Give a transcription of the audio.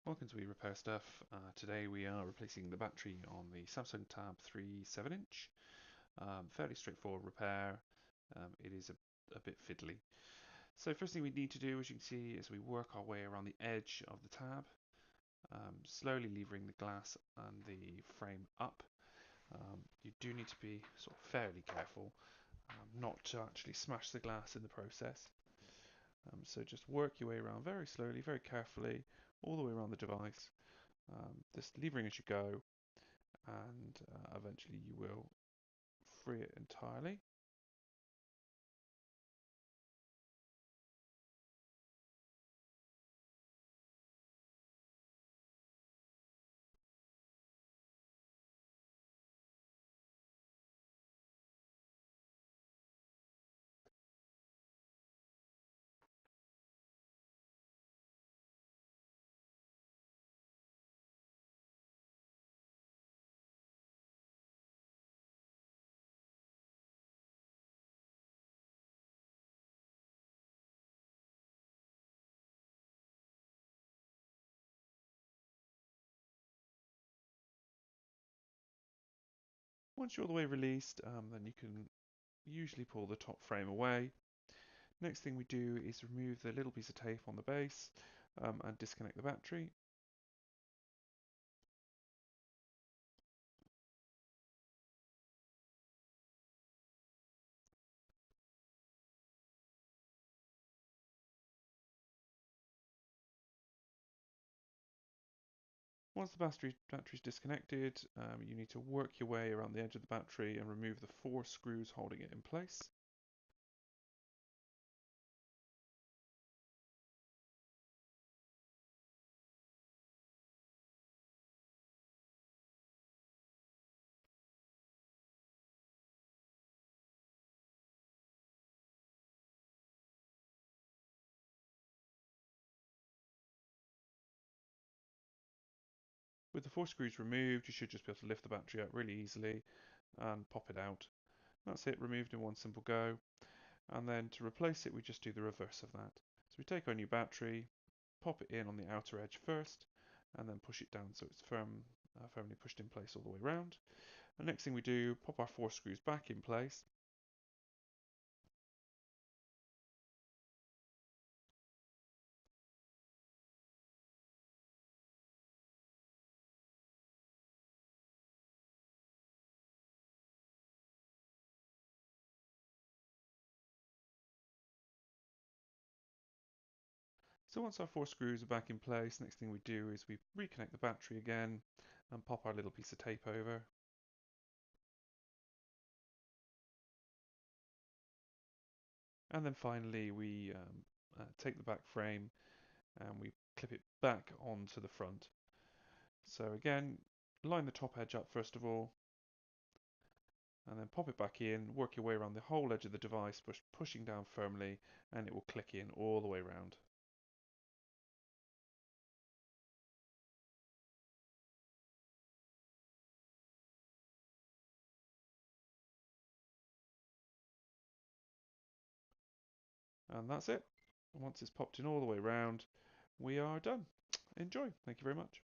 Welcome to Repair Stuff. Today we are replacing the battery on the Samsung Tab 3 7-inch. Fairly straightforward repair. It is a bit fiddly. So first thing we need to do, as you can see, is we work our way around the edge of the tab, slowly levering the glass and the frame up. You do need to be sort of fairly careful not to actually smash the glass in the process. So just work your way around very slowly, very carefully, all the way around the device. Just levering as you go, and eventually you will free it entirely. Once you're all the way released, then you can usually pull the top frame away. Next thing we do is remove the little piece of tape on the base and disconnect the battery. Once the battery is disconnected, you need to work your way around the edge of the battery and remove the 4 screws holding it in place. With the 4 screws removed, you should just be able to lift the battery up really easily and pop it out. That's it, removed in one simple go. And then to replace it, we just do the reverse of that. So we take our new battery, pop it in on the outer edge first, and then push it down so it's firmly pushed in place all the way around. The next thing we do, pop our 4 screws back in place. So once our 4 screws are back in place, next thing we do is we reconnect the battery again and pop our little piece of tape over. And then finally we take the back frame and we clip it back onto the front. So again, line the top edge up first of all, and then pop it back in, work your way around the whole edge of the device, pushing down firmly, and it will click in all the way around. And that's it. Once it's popped in all the way around, we are done. Enjoy. Thank you very much.